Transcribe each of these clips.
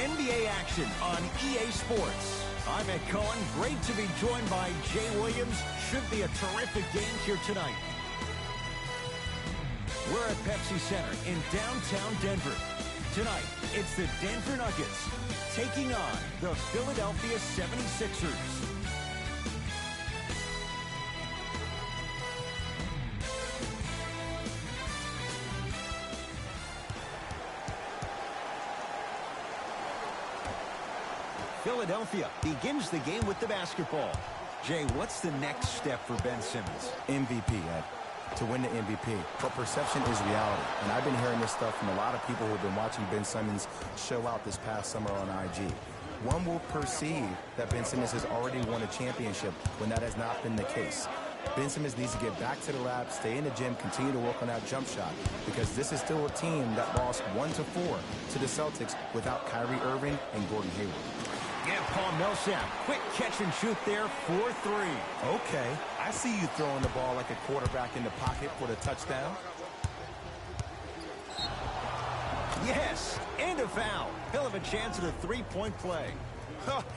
NBA action on EA Sports. I'm Ed Cohen. Great to be joined by Jay Williams. Should be a terrific game here tonight. We're at Pepsi Center in downtown Denver. Tonight, it's the Denver Nuggets taking on the Philadelphia 76ers. Philadelphia begins the game with the basketball. Jay, what's the next step for Ben Simmons? MVP, Ed. To win the MVP. But perception is reality. And I've been hearing this stuff from a lot of people who have been watching Ben Simmons show out this past summer on IG. One will perceive that Ben Simmons has already won a championship when that has not been the case. Ben Simmons needs to get back to the lab, stay in the gym, continue to work on that jump shot, because this is still a team that lost 1-4 to the Celtics without Kyrie Irving and Gordon Hayward. Yeah, Paul Millsap, quick catch and shoot there for three. Okay, I see you throwing the ball like a quarterback in the pocket for the touchdown. Yes, and a foul. He'll have a chance at a three-point play.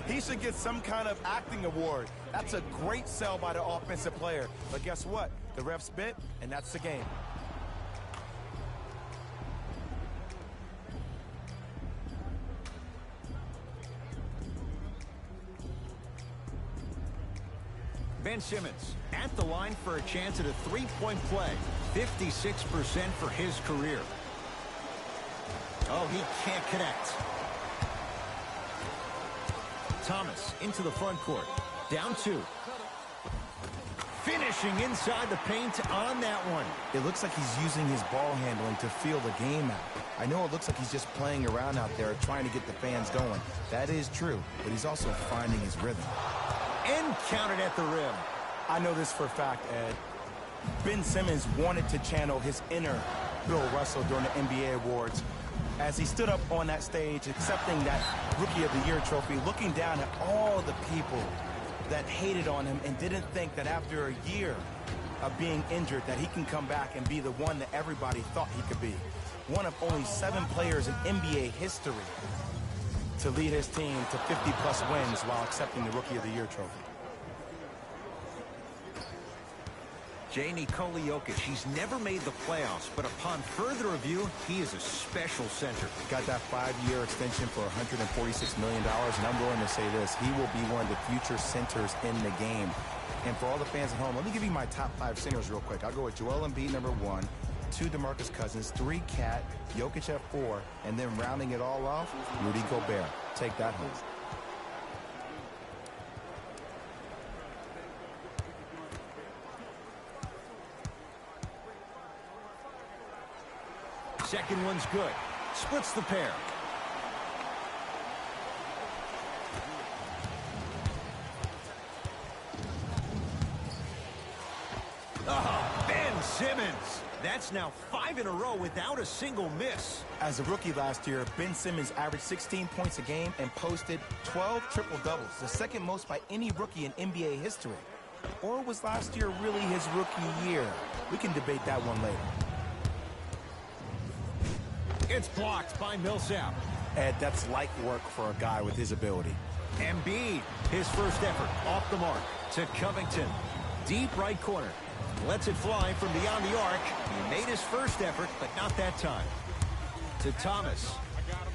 He should get some kind of acting award. That's a great sell by the offensive player. But guess what? The ref spit, and that's the game. Ben Simmons at the line for a chance at a three-point play. 56% for his career. Oh, he can't connect. Thomas into the front court. Down two. Finishing inside the paint on that one. It looks like he's using his ball handling to feel the game out. I know it looks like he's just playing around out there trying to get the fans going. That is true, but he's also finding his rhythm. And counted at the rim. I know this for a fact, Ed. Ben Simmons wanted to channel his inner Bill Russell during the NBA Awards as he stood up on that stage accepting that Rookie of the Year trophy, looking down at all the people that hated on him and didn't think that after a year of being injured that he can come back and be the one that everybody thought he could be. One of only 7 players in NBA history to lead his team to 50-plus wins while accepting the Rookie of the Year trophy. Jay, Nikola Jokic, he's never made the playoffs, but upon further review, he is a special center. Got that 5-year extension for $146 million, and I'm willing to say this, he will be one of the future centers in the game. And for all the fans at home, let me give you my top 5 centers real quick. I'll go with Joel Embiid, number 1, 2, DeMarcus Cousins, 3, Cat, Jokic at 4, and then rounding it all off, Rudy Gobert. Take that home. Second one's good. Splits the pair. Oh, Ben Simmons. That's now 5 in a row without a single miss. As a rookie last year, Ben Simmons averaged 16 points a game and posted 12 triple-doubles, the second most by any rookie in NBA history. Or was last year really his rookie year? We can debate that one later. It's blocked by Millsap. Ed, that's light work for a guy with his ability. Embiid, his first effort off the mark to Covington. Deep right corner. Lets it fly from beyond the arc. He made his first effort, but not that time. To Thomas. I got him.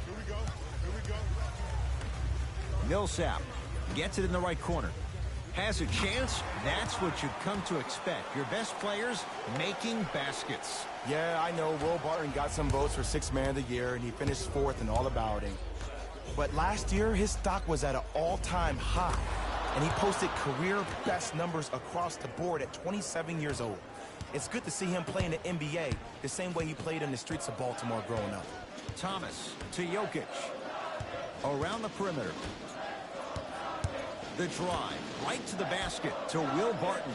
Here we go. Millsap gets it in the right corner. Has a chance. That's what you've come to expect. Your best players making baskets. Yeah, I know Will Barton got some votes for 6th Man of the Year, and he finished 4th in all the balloting. But last year, his stock was at an all-time high, and he posted career best numbers across the board at 27 years old. It's good to see him play in the NBA the same way he played in the streets of Baltimore growing up. Thomas to Jokic. Around the perimeter. The drive right to the basket to Will Barton.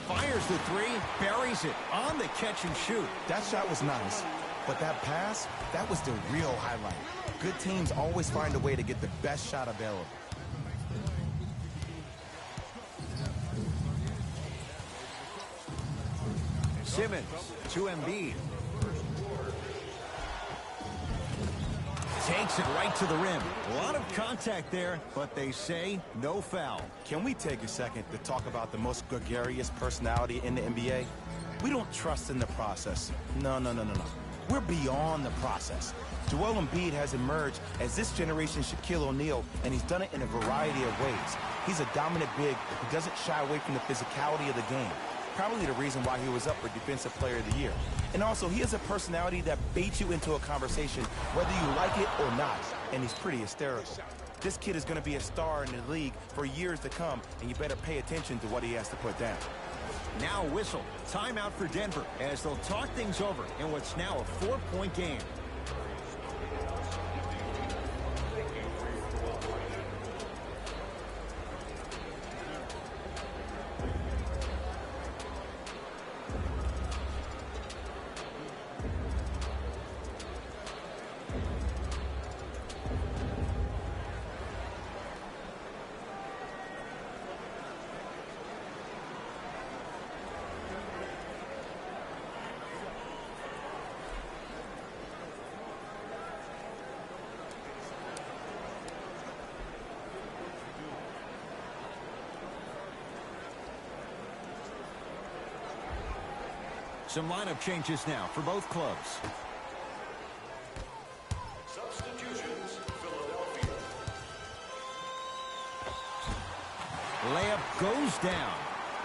Fires the three, buries it on the catch and shoot. That shot was nice, but that pass, that was the real highlight. Good teams always find a way to get the best shot available. Simmons to Embiid. Takes Takes it right to the rim. A lot of contact there, but they say no foul. Can we take a second to talk about the most gregarious personality in the NBA? We don't trust in the process. No. We're beyond the process. Joel Embiid has emerged as this generation's Shaquille O'Neal, and he's done it in a variety of ways. He's a dominant big who doesn't shy away from the physicality of the game. Probably the reason why he was up for Defensive Player of the Year. And also, he has a personality that baits you into a conversation, whether you like it or not, and he's pretty hysterical. This kid is going to be a star in the league for years to come, and you better pay attention to what he has to put down. Now whistle. Timeout for Denver as they'll talk things over in what's now a 4-point game. Some lineup changes now for both clubs. Substitutions, Philadelphia. Layup goes down.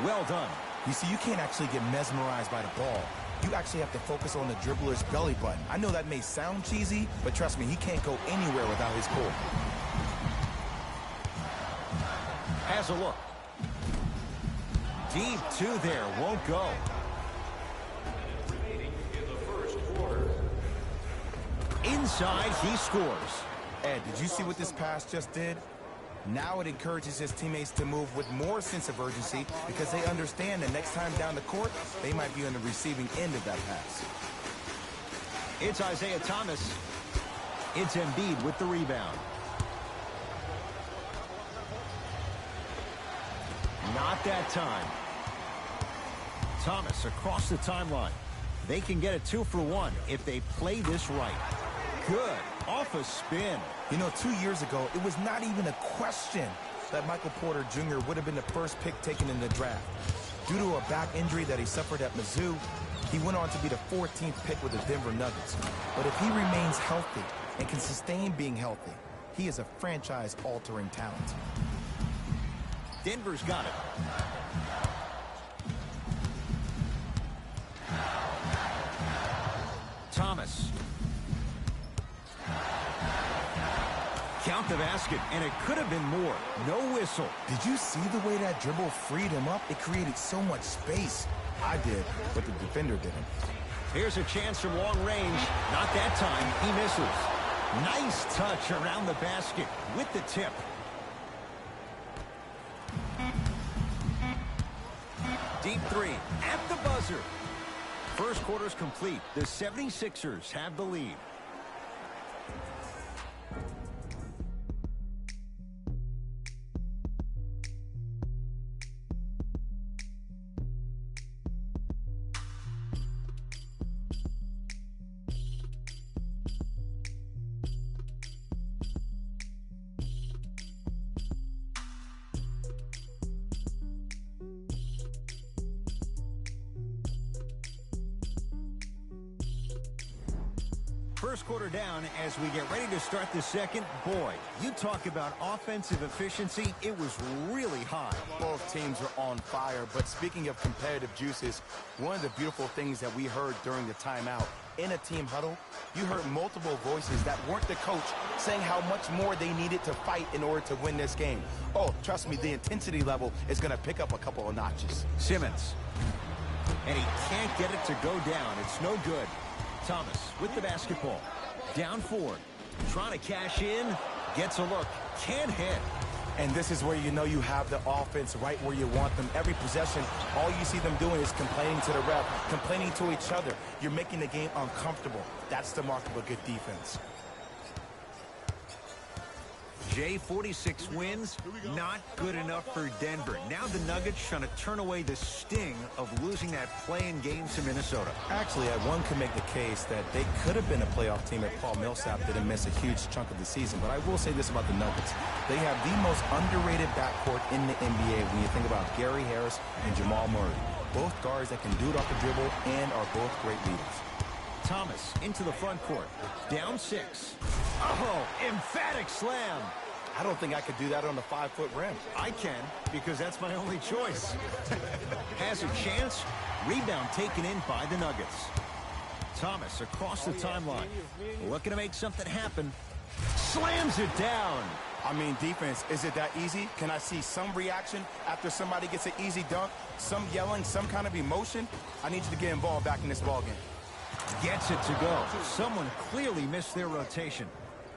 Well done. You see, you can't actually get mesmerized by the ball. You actually have to focus on the dribbler's belly button. I know that may sound cheesy, but trust me, he can't go anywhere without his core. Has a look. Deep two there. Won't go. Inside, he scores. Ed, did you see what this pass just did? Now it encourages his teammates to move with more sense of urgency because they understand that next time down the court, they might be on the receiving end of that pass. It's Isaiah Thomas. It's Embiid with the rebound. Not that time. Thomas across the timeline. They can get a 2-for-1 if they play this right. Good. Off a spin. You know, 2 years ago, it was not even a question that Michael Porter Jr. would have been the first pick taken in the draft. Due to a back injury that he suffered at Mizzou, he went on to be the 14th pick with the Denver Nuggets. But if he remains healthy and can sustain being healthy, he is a franchise-altering talent. Denver's got it. Thomas. Count the basket, and it could have been more. No whistle. Did you see the way that dribble freed him up? It created so much space. I did, but the defender didn't. Here's a chance from long range. Not that time. He misses. Nice touch around the basket with the tip. Deep three at the buzzer. First quarter's complete. The 76ers have the lead. First quarter down as we get ready to start the second. Boy, you talk about offensive efficiency, it was really high. Both teams are on fire, but speaking of competitive juices, one of the beautiful things that we heard during the timeout, in a team huddle, you heard multiple voices that weren't the coach saying how much more they needed to fight in order to win this game. Oh, trust me, the intensity level is going to pick up a couple of notches. Simmons. And he can't get it to go down. It's no good. Thomas with the basketball. Down forward. Trying to cash in. Gets a look. Can't hit. And this is where you know you have the offense right where you want them. Every possession, all you see them doing is complaining to the ref, complaining to each other. You're making the game uncomfortable. That's the mark of a good defense. Jay, 46 wins, not good enough for Denver. Now the Nuggets trying to turn away the sting of losing that play-in game to Minnesota. Actually, one could make the case that they could have been a playoff team if Paul Millsap didn't miss a huge chunk of the season. But I will say this about the Nuggets. They have the most underrated backcourt in the NBA when you think about Gary Harris and Jamal Murray. Both guards that can do it off the dribble and are both great leaders. Thomas into the front court. Down 6. Oh, emphatic slam. I don't think I could do that on the 5-foot rim. I can, because that's my only choice. Has a chance. Rebound taken in by the Nuggets. Thomas across the timeline. Looking to make something happen. Slams it down. I mean, defense, is it that easy? Can I see some reaction after somebody gets an easy dunk? Some yelling, some kind of emotion? I need you to get involved back in this ballgame. Gets it to go. Someone clearly missed their rotation.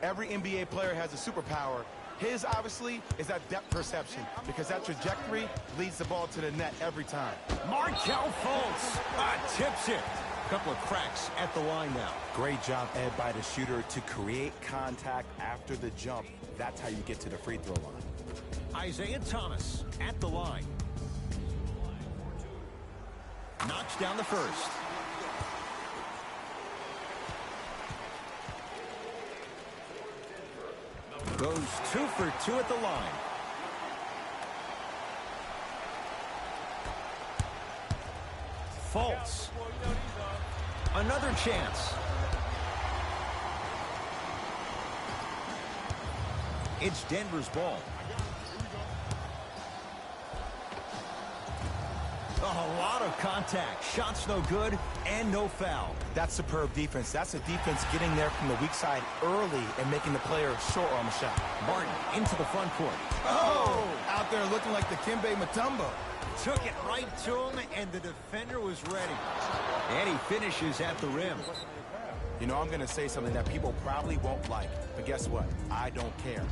Every NBA player has a superpower. His, obviously, is that depth perception, because that trajectory leads the ball to the net every time. Markelle Fultz tips it. Couple of cracks at the line now. Great job, Ed, by the shooter to create contact after the jump. That's how you get to the free throw line. Isaiah Thomas at the line. Knocks down the first. Goes 2 for 2 at the line. Fultz. Another chance. It's Denver's ball. A lot of contact. Shots no good and no foul. That's superb defense. That's a defense getting there from the weak side early and making the player short on the shot. Martin into the front court. Oh! Out there looking like the Kimbe Mutombo. Took it right to him, and the defender was ready. And he finishes at the rim. You know, I'm going to say something that people probably won't like, but guess what? I don't care.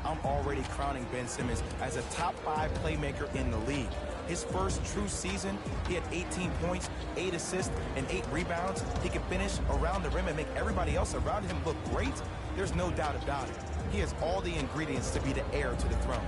I'm already crowning Ben Simmons as a top 5 playmaker in the league. His first true season, he had 18 points, 8 assists, and 8 rebounds. He can finish around the rim and make everybody else around him look great. There's no doubt about it. He has all the ingredients to be the heir to the throne.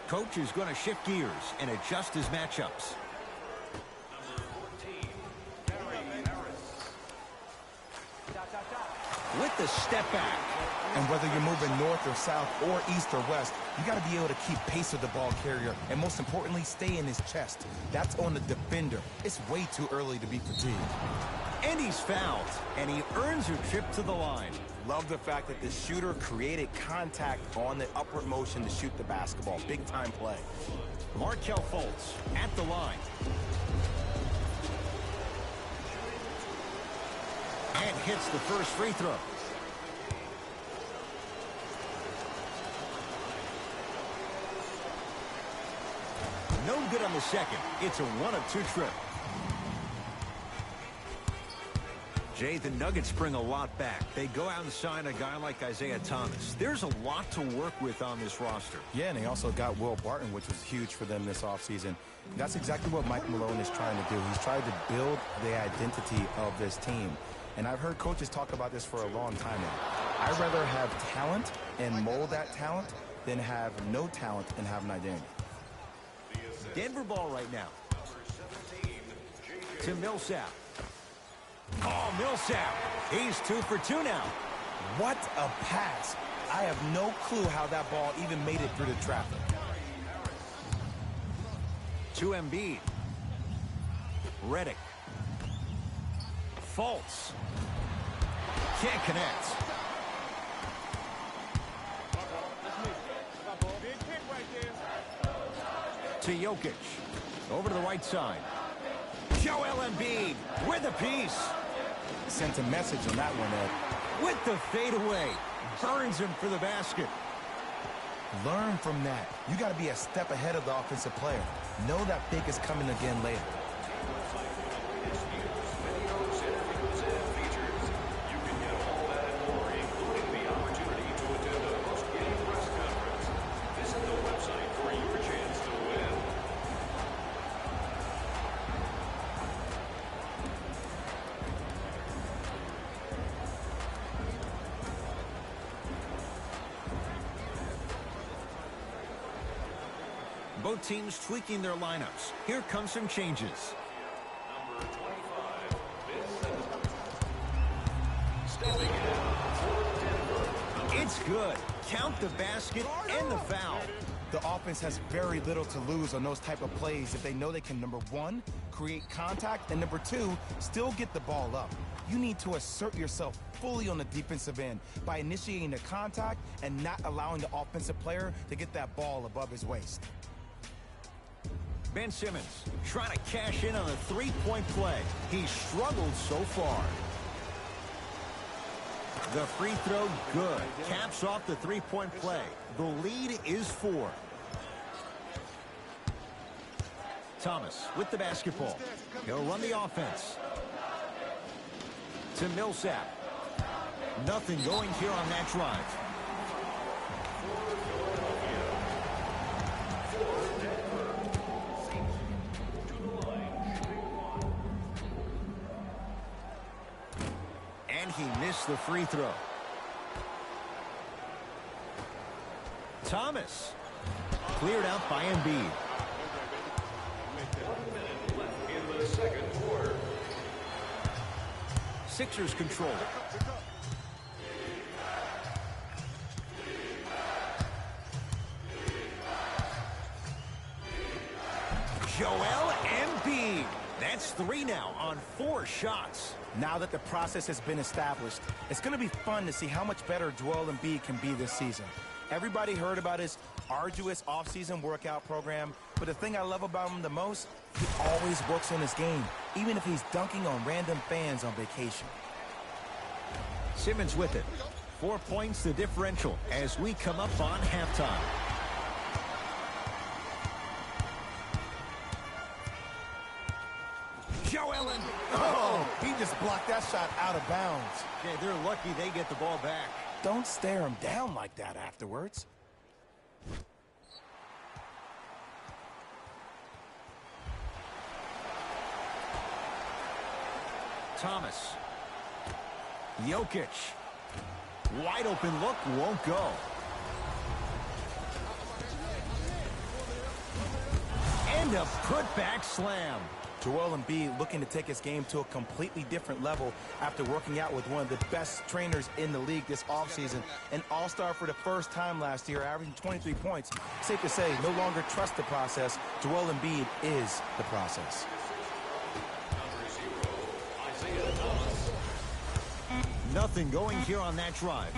Coach is going to shift gears and adjust his matchups. With the step back. And whether you're moving north or south or east or west, you got to be able to keep pace with the ball carrier and, most importantly, stay in his chest. That's on the defender. It's way too early to be fatigued. And he's fouled, and he earns a trip to the line. Love the fact that the shooter created contact on the upward motion to shoot the basketball. Big-time play. Markelle Fultz at the line. And hits the first free throw. No good on the second. It's a 1-of-2 trip. Jay, the Nuggets bring a lot back. They go out and sign a guy like Isaiah Thomas. There's a lot to work with on this roster. Yeah, and they also got Will Barton, which was huge for them this offseason. That's exactly what Mike Malone is trying to do. He's trying to build the identity of this team. And I've heard coaches talk about this for a long time now. I'd rather have talent and mold that talent than have no talent and have an identity. Denver ball right now. To Millsap. Oh, Millsap. He's 2 for 2 now. What a pass. I have no clue how that ball even made it through the traffic. To Embiid. Redick. Fultz. Can't connect. To Jokic. Over to the right side. Joel Embiid with a piece. Sent a message on that one, Ed. With the fadeaway. Burns him for the basket. Learn from that. You got to be a step ahead of the offensive player. Know that big is coming again later. Videos, interviews, and features. You can get all that and more, including the opportunity to attend a post-game press conference. Visit the website for your chance to win. Both teams tweaking their lineups. Here come some changes. Number 25, Ben Simmons. Stepping in for Denver. It's good. Count the basket and the foul. The offense has very little to lose on those type of plays if they know they can, number one, create contact, and number two, still get the ball up. You need to assert yourself fully on the defensive end by initiating the contact and not allowing the offensive player to get that ball above his waist. Ben Simmons trying to cash in on a three-point play. He struggled so far. The free throw, good. Caps off the three-point play. The lead is 4. Thomas with the basketball. He'll run the offense. To Millsap. Nothing going here on that drive. And he missed the free throw. Thomas. Cleared out by Embiid. 1 minute left in the second quarter. Sixers control. Joel Embiid. That's 3 now on 4 shots. Now that the process has been established, it's going to be fun to see how much better Joel Embiid can be this season. Everybody heard about his arduous offseason workout program, but the thing I love about him the most, he always works on his game, even if he's dunking on random fans on vacation. Simmons with it. 4 points the differential as we come up on halftime. Joel Embiid. Oh, he just blocked that shot out of bounds. Yeah, they're lucky they get the ball back. Don't stare him down like that afterwards. Thomas. Jokic. Wide open look, won't go. And a putback slam. Joel Embiid looking to take his game to a completely different level after working out with one of the best trainers in the league this offseason. An all-star for the first time last year, averaging 23 points. Safe to say, no longer trust the process. Joel Embiid is the process. Isaiah Thomas. Nothing going here on that drive.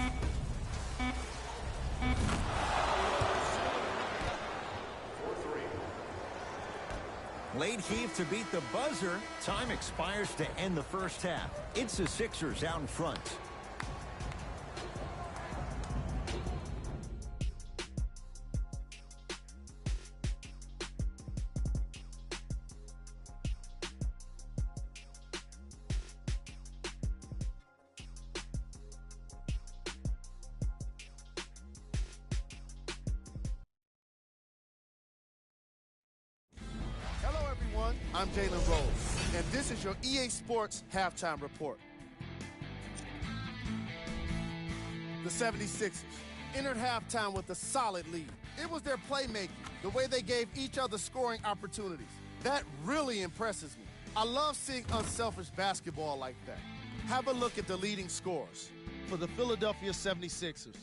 Late heave to beat the buzzer. Time expires to end the first half. It's the Sixers out in front. I'm Jalen Rose, and this is your EA Sports Halftime Report. The 76ers entered halftime with a solid lead. It was their playmaking, the way they gave each other scoring opportunities. That really impresses me. I love seeing unselfish basketball like that. Have a look at the leading scorers for the Philadelphia 76ers.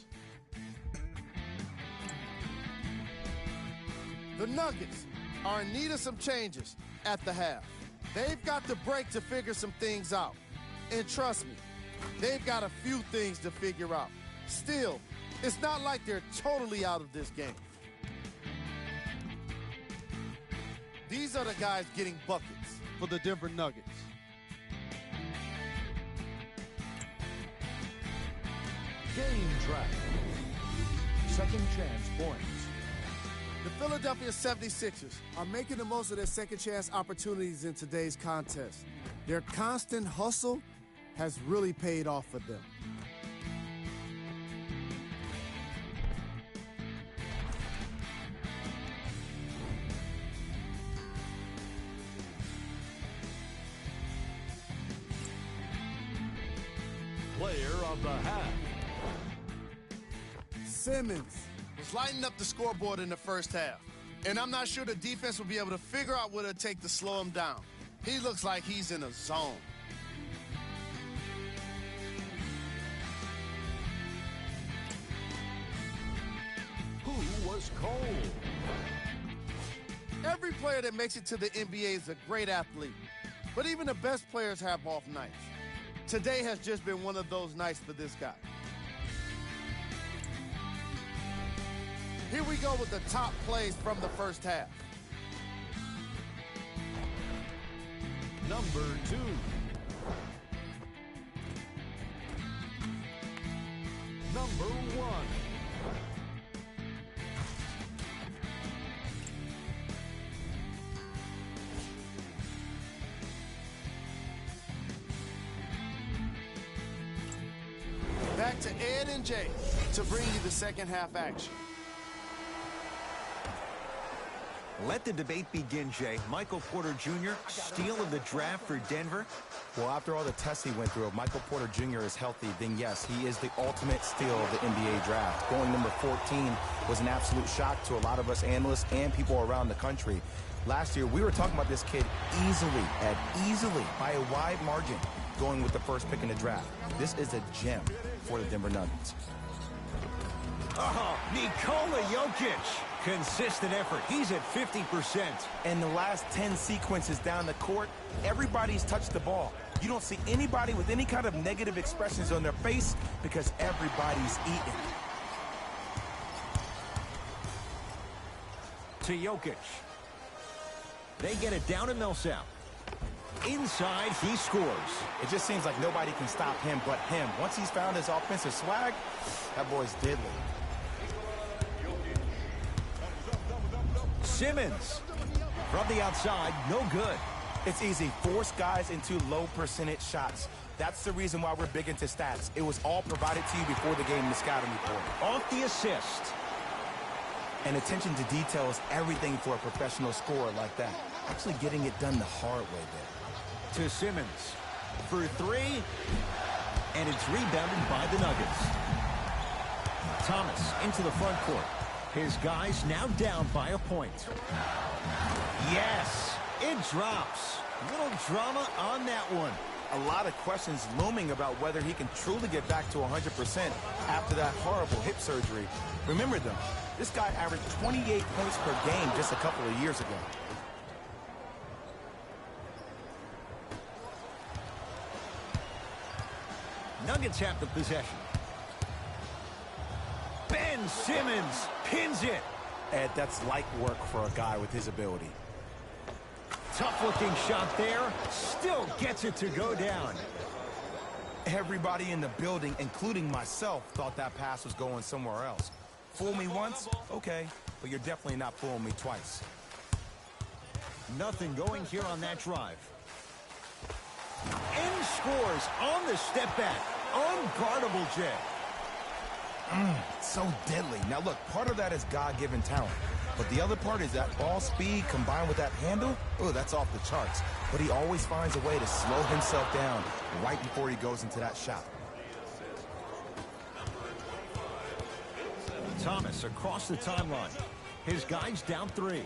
The Nuggets are in need of some changes at the half. They've got to break to figure some things out. And trust me, they've got a few things to figure out. Still, it's not like they're totally out of this game. These are the guys getting buckets. for the Denver Nuggets. Game track. Second chance points. The Philadelphia 76ers are making the most of their second chance opportunities in today's contest. Their constant hustle has really paid off for them. Player of the half. Simmons was lighting up the scoreboard in the first half, and I'm not sure the defense will be able to figure out what it'll take to slow him down. He looks like he's in a zone. Who was cold? Every player that makes it to the NBA is a great athlete, but even the best players have off nights. Today has just been one of those nights for this guy. Here we go with the top plays from the first half. Number 2. Number 1. Back to Ed and Jay to bring you the second half action. Let the debate begin, Jay. Michael Porter Jr., steal of the draft for Denver. Well, after all the tests he went through, if Michael Porter Jr. is healthy, then yes, he is the ultimate steal of the NBA draft. Going number 14 was an absolute shock to a lot of us analysts and people around the country. Last year, we were talking about this kid easily, by a wide margin, going with the first pick in the draft. This is a gem for the Denver Nuggets. Oh, Nikola Jokic. Consistent effort. He's at 50%. And the last 10 sequences down the court, everybody's touched the ball. You don't see anybody with any kind of negative expressions on their face because everybody's eating. To Jokic. They get it down to Millsap. Inside, he scores. It just seems like nobody can stop him but him. Once he's found his offensive swag, that boy's deadly. Simmons. From the outside, no good. It's easy. Force guys into low percentage shots. That's the reason why we're big into stats. It was all provided to you before the game in the scouting report. Off the assist. And attention to detail is everything for a professional scorer like that. Actually getting it done the hard way there. To Simmons. For 3. And it's rebounded by the Nuggets. Thomas into the front court. His guys now down by a point. Yes, it drops. Little drama on that one. A lot of questions looming about whether he can truly get back to 100% after that horrible hip surgery. Remember though, this guy averaged 28 points per game just a couple of years ago. Nuggets have the possession. Ben Simmons pins it. Ed, that's light work for a guy with his ability. Tough-looking shot there. Still gets it to go down. Everybody in the building, including myself, thought that pass was going somewhere else. Fool me once? Okay. But you're definitely not fooling me twice. Nothing going here on that drive. And scores on the step back. Unguardable, Jay. So deadly. Now look, part of that is God-given talent. But the other part is that ball speed combined with that handle. Oh, that's off the charts. But he always finds a way to slow himself down right before he goes into that shot. Thomas across the timeline. His guys down 3.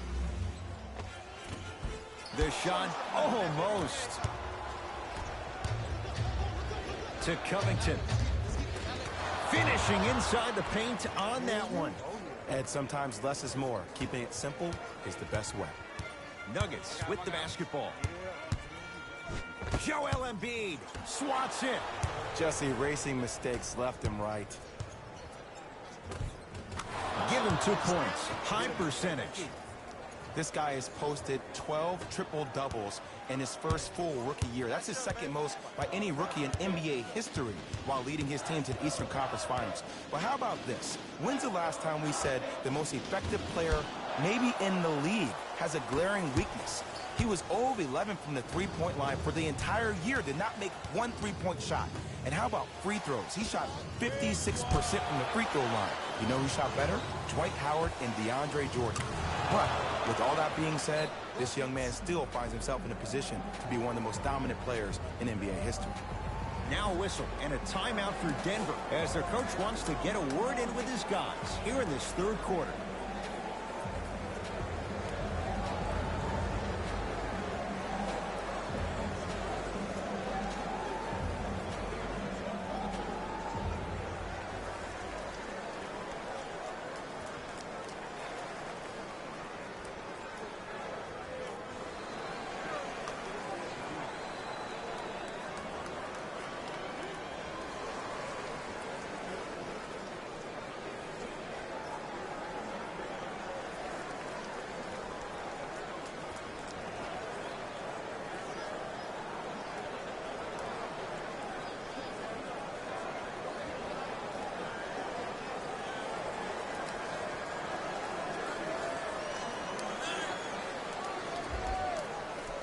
The shot almost. To Covington. Finishing inside the paint on that one. Ed, sometimes less is more. Keeping it simple is the best way. Nuggets with the basketball. Joel Embiid swats it. Just erasing mistakes left and right. Give him 2 points. High percentage. This guy has posted 12 triple-doubles in his first full rookie year. That's his second most by any rookie in NBA history while leading his team to the Eastern Conference Finals. But how about this? When's the last time we said the most effective player maybe in the league has a glaring weakness? He was 0 of 11 from the three-point line for the entire year, did not make one three-point shot. And how about free throws? He shot 56% from the free throw line. You know who shot better? Dwight Howard and DeAndre Jordan. But with all that being said, this young man still finds himself in a position to be one of the most dominant players in NBA history. Now a whistle and a timeout for Denver as their coach wants to get a word in with his guys here in this third quarter.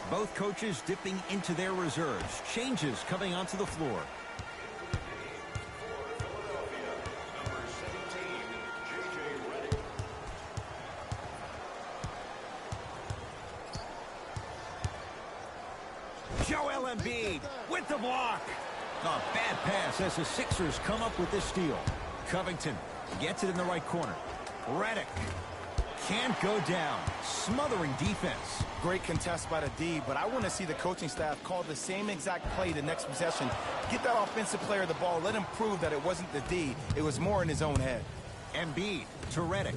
Both coaches dipping into their reserves. Changes coming onto the floor. Joel Embiid with the block. A bad pass as the Sixers come up with this steal. Covington gets it in the right corner. Redick can't go down. Smothering defense. Great contest by the D, but I want to see the coaching staff call the same exact play the next possession. Get that offensive player the ball. Let him prove that it wasn't the D. It was more in his own head. Embiid to Redick.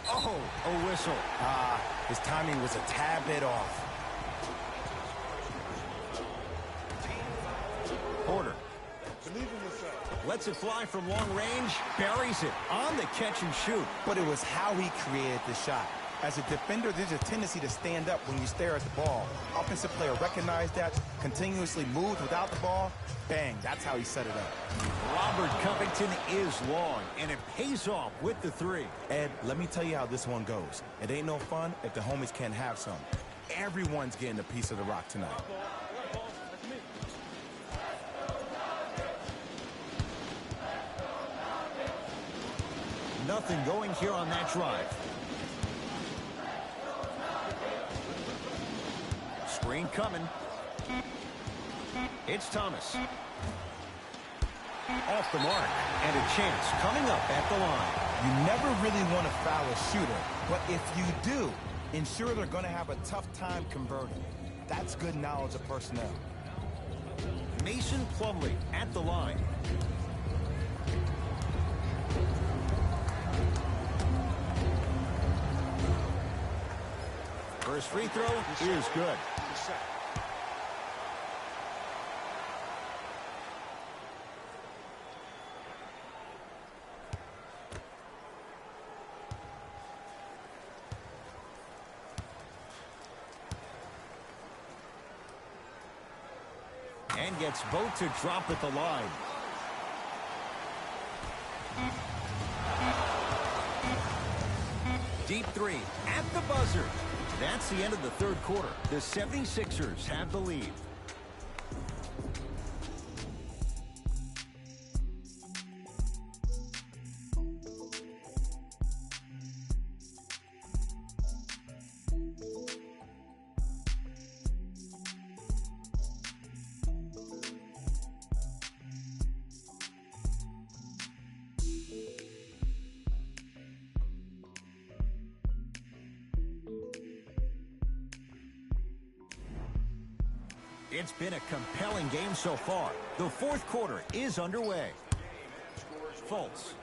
Oh, a whistle. His timing was a tad bit off. Porter lets it fly from long range, buries it on the catch and shoot. But it was how he created the shot. As a defender, there's a tendency to stand up when you stare at the ball. Offensive player recognized that, continuously moved without the ball. Bang, that's how he set it up. Robert Covington is long, and it pays off with the three. Ed, let me tell you how this one goes. It ain't no fun if the homies can't have some. Everyone's getting a piece of the rock tonight. Nothing going here on that drive. Screen coming. It's Thomas. Off the mark. And a chance coming up at the line. You never really want to foul a shooter, but if you do, ensure they're going to have a tough time converting. That's good knowledge of personnel. Mason Plumlee at the line. First free throw is good. And gets both to drop at the line. Deep three at the buzzer. That's the end of the third quarter. The 76ers have the lead. It's been a compelling game so far. The fourth quarter is underway. Fultz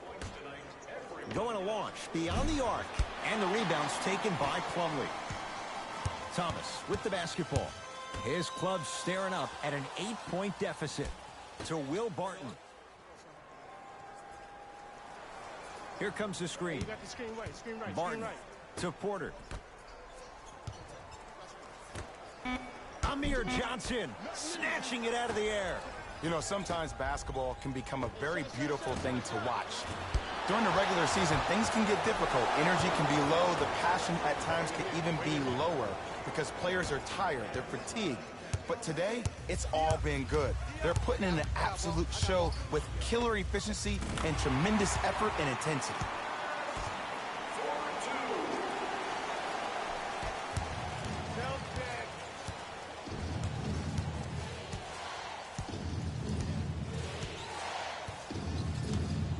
going to launch beyond the arc, and the rebound's taken by Plumlee. Thomas with the basketball. His club staring up at an 8-point deficit to Will Barton. Here comes the screen. You got the screen right, screen right, Barton screen right. to Porter. Amir Johnson snatching it out of the air. You know, sometimes basketball can become a very beautiful thing to watch. During the regular season, things can get difficult. Energy can be low. The passion at times can even be lower because players are tired. They're fatigued. But today, it's all been good. They're putting in an absolute show with killer efficiency and tremendous effort and intensity.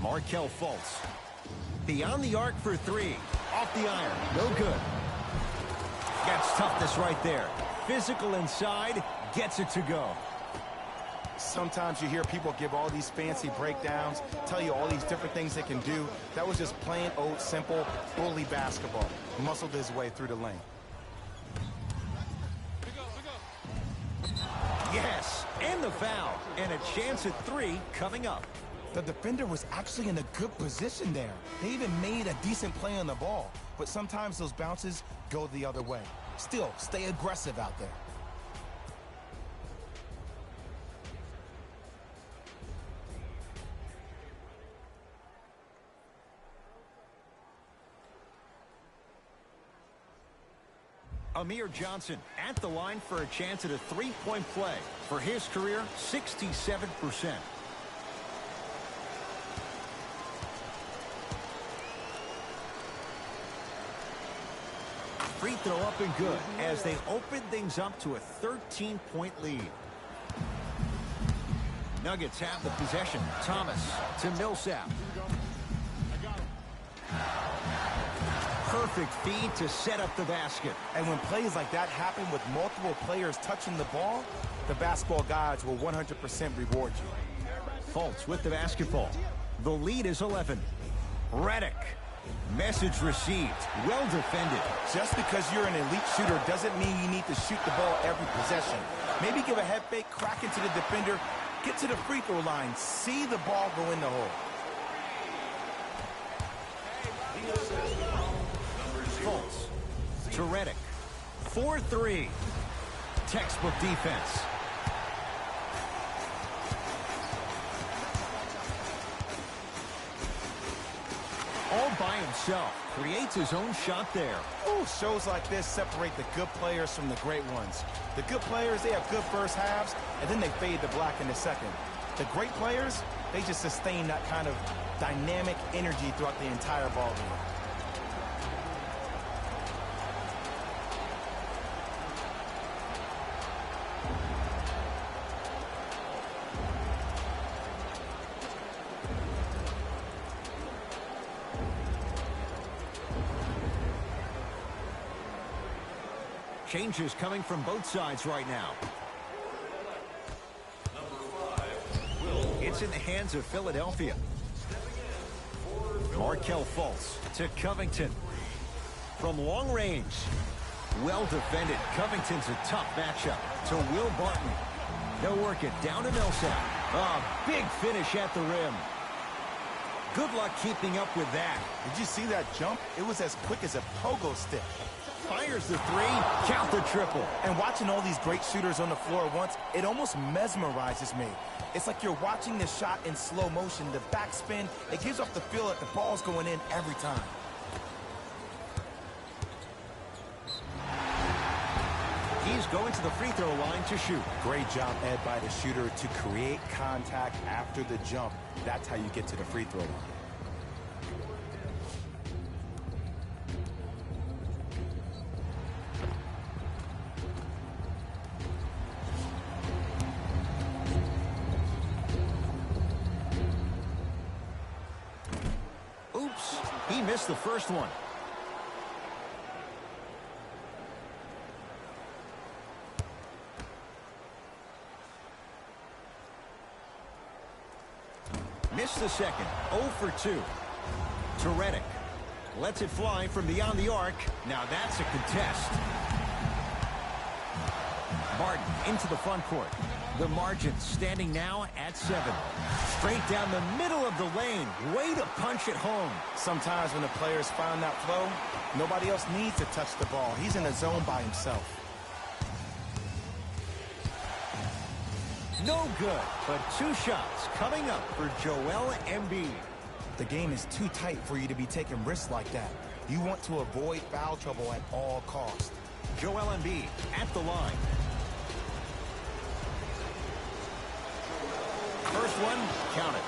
Markelle Fultz. Beyond the arc for three. Off the iron. No good. Gets toughness right there. Physical inside. Gets it to go. Sometimes you hear people give all these fancy breakdowns, tell you all these different things they can do. That was just plain old, simple, bully basketball. Muscled his way through the lane. Yes, and the foul. And a chance at three coming up. The defender was actually in a good position there. They even made a decent play on the ball. But sometimes those bounces go the other way. Still, stay aggressive out there. Amir Johnson at the line for a chance at a three-point play. For his career, 67%. Free throw up and good as they open things up to a 13-point lead. Nuggets have the possession. Thomas to Millsap. Perfect feed to set up the basket. And when plays like that happen with multiple players touching the ball, the basketball gods will 100% reward you. Fultz with the basketball. The lead is 11. Redick. Message received. Well defended. Just because you're an elite shooter doesn't mean you need to shoot the ball every possession. Maybe give a head fake, crack into the defender, get to the free throw line, see the ball go in the hole. Fultz to Redick. 4-3. Textbook defense. All by himself. Creates his own shot there. Ooh, shows like this separate the good players from the great ones. The good players, they have good first halves, and then they fade to black in the second. The great players, they just sustain that kind of dynamic energy throughout the entire ball game. Changes coming from both sides right now. It's in the hands of Philadelphia. Markelle Fultz to Covington. From long range. Well defended. Covington's a tough matchup. To Will Barton. They'll work it down to Millsap. A big finish at the rim. Good luck keeping up with that. Did you see that jump? It was as quick as a pogo stick. Fires the three, count the triple. And watching all these great shooters on the floor at once, it almost mesmerizes me. It's like you're watching this shot in slow motion. The backspin, it gives off the feel that the ball's going in every time. He's going to the free throw line to shoot. Great job, Ed, by the shooter to create contact after the jump. That's how you get to the free throw line. Oops, he missed the first one. Missed the second. 0 for 2. To Redick. Lets it fly from beyond the arc. Now that's a contest. Harden into the front court. The margin standing now at 7. Straight down the middle of the lane. Way to punch it home. Sometimes when the players find that flow, nobody else needs to touch the ball. He's in the zone by himself. No good, but 2 shots coming up for Joel Embiid. The game is too tight for you to be taking risks like that. You want to avoid foul trouble at all costs. Joel Embiid at the line. First one, count it.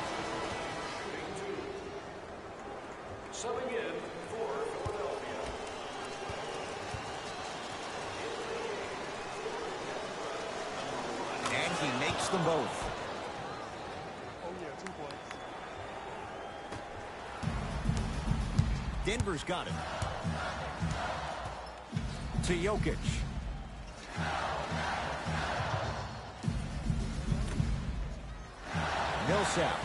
Subbing in for Philadelphia. And he makes them both. Oh, yeah, 2 points. Denver's got it. To Jokic. Millsap.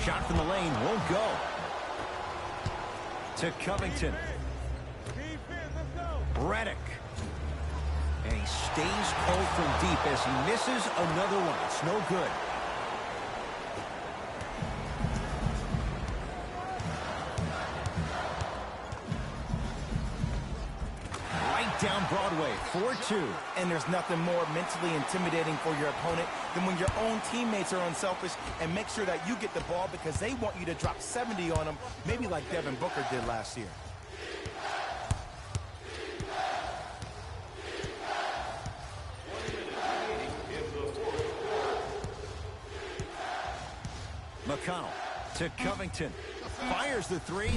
Shot from the lane won't go. To Covington. Redick. And he stays cold from deep as he misses another one. It's no good. Down Broadway, 4-2. And there's nothing more mentally intimidating for your opponent than when your own teammates are unselfish and make sure that you get the ball because they want you to drop 70 on them, maybe like Devin Booker did last year. McConnell to Covington. Fires the 3.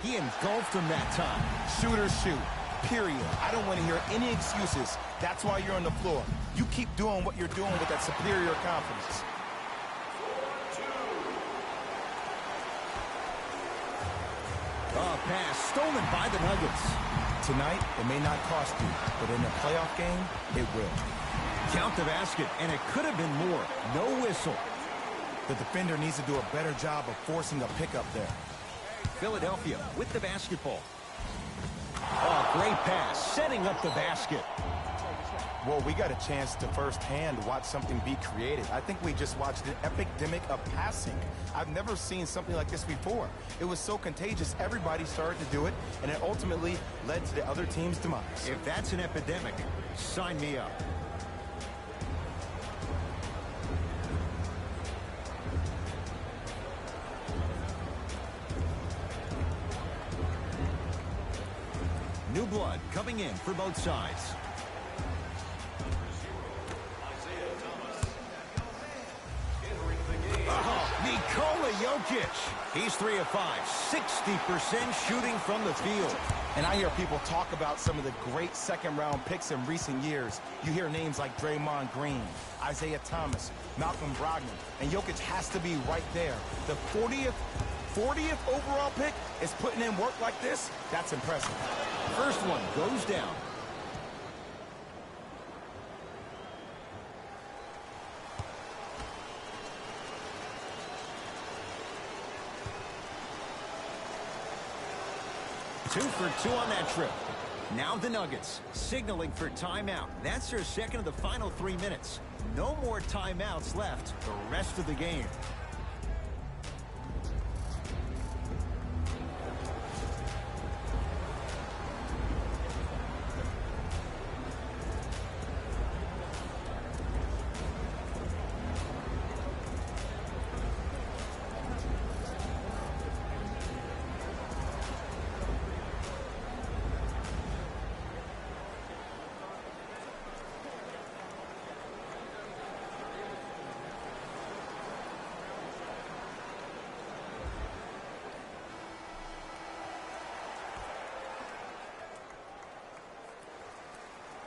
He engulfed him that time. Shooters shoot. Period. I don't want to hear any excuses. That's why you're on the floor. You keep doing what you're doing with that superior confidence. Oh, pass stolen by the Nuggets. Tonight, it may not cost you, but in a playoff game, it will. Count the basket, and it could have been more. No whistle. The defender needs to do a better job of forcing a pickup there. Philadelphia with the basketball. Oh, great pass, setting up the basket. Well, we got a chance to firsthand watch something be created. I think we just watched an epidemic of passing. I've never seen something like this before. It was so contagious, everybody started to do it, and it ultimately led to the other team's demise. If that's an epidemic, sign me up. New blood coming in for both sides. Oh, Nikola Jokic. He's 3 of 5, 60% shooting from the field. And I hear people talk about some of the great second-round picks in recent years. You hear names like Draymond Green, Isaiah Thomas, Malcolm Brogdon, and Jokic has to be right there. The 40th overall pick is putting in work like this. That's impressive. First one goes down. Two for 2 on that trip. Now the Nuggets signaling for timeout. That's their second of the final 3 minutes. No more timeouts left the rest of the game.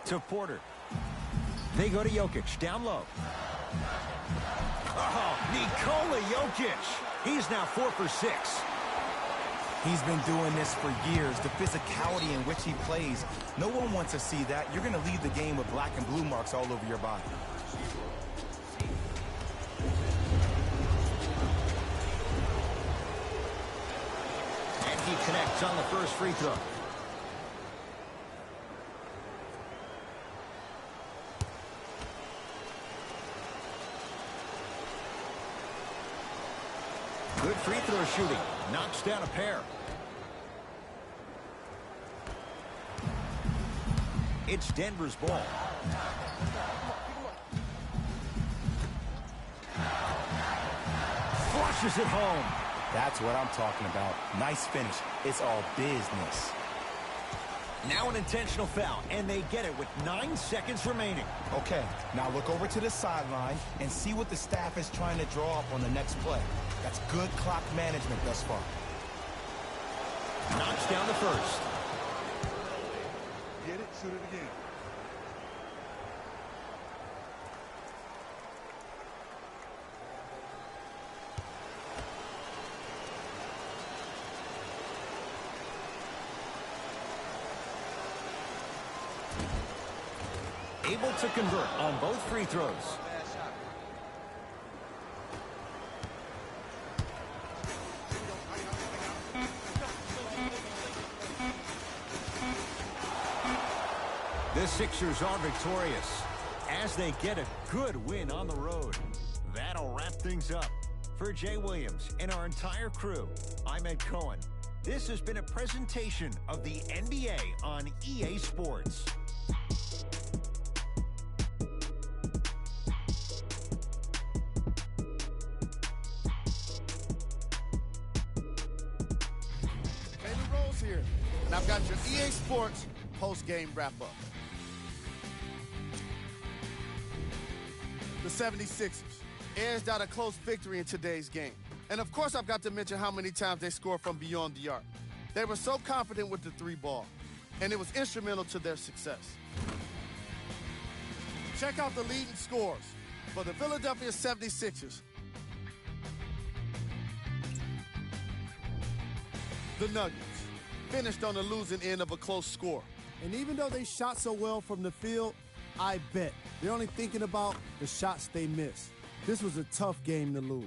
To Porter. They go to Jokic, down low. Oh, Nikola Jokic. He's now 4 for 6. He's been doing this for years. The physicality in which he plays. No one wants to see that. You're going to leave the game with black and blue marks all over your body. And he connects on the first free throw. Good free throw shooting. Knocks down a pair. It's Denver's ball. Flushes it home. That's what I'm talking about. Nice finish. It's all business. Now an intentional foul, and they get it with 9 seconds remaining. Okay, now look over to the sideline and see what the staff is trying to draw up on the next play. That's good clock management thus far. Knocks down the first. Get it, shoot it again. Able to convert on both free throws. The Sixers are victorious as they get a good win on the road. That'll wrap things up. For Jay Williams and our entire crew, I'm Ed Cohen. This has been a presentation of the NBA on EA Sports. Here, and I've got your EA Sports post-game wrap-up. The 76ers edged out a close victory in today's game. And of course, I've got to mention how many times they scored from beyond the arc. They were so confident with the three ball, and it was instrumental to their success. Check out the leading scores for the Philadelphia 76ers. The Nuggets finished on the losing end of a close score. And even though they shot so well from the field, I bet they're only thinking about the shots they missed. This was a tough game to lose.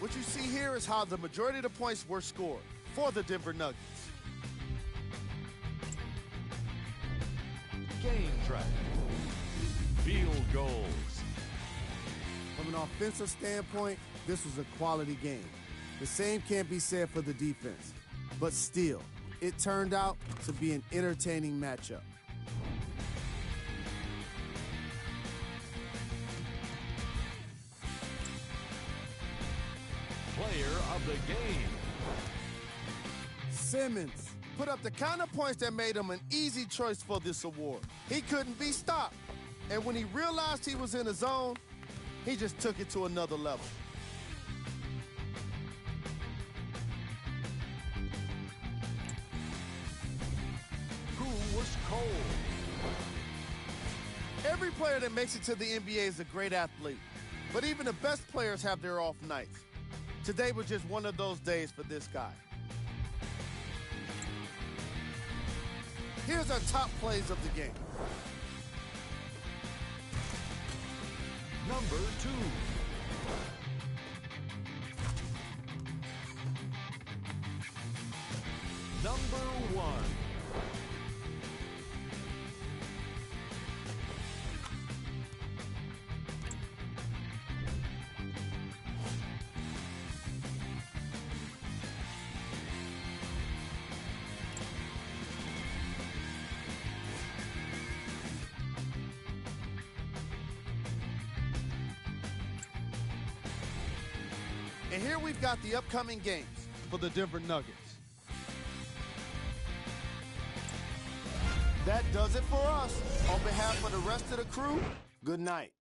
What you see here is how the majority of the points were scored for the Denver Nuggets. Game track. Field goals. From an offensive standpoint, this was a quality game. The same can't be said for the defense. But still, it turned out to be an entertaining matchup. Player of the game. Simmons Put up the kind of points that made him an easy choice for this award. He couldn't be stopped. And when he realized he was in the zone, he just took it to another level. Who was cold? Every player that makes it to the NBA is a great athlete. But even the best players have their off nights. Today was just one of those days for this guy. Here's our top plays of the game. Number 2. Number 1. And here we've got the upcoming games for the Denver Nuggets. That does it for us. On behalf of the rest of the crew, good night.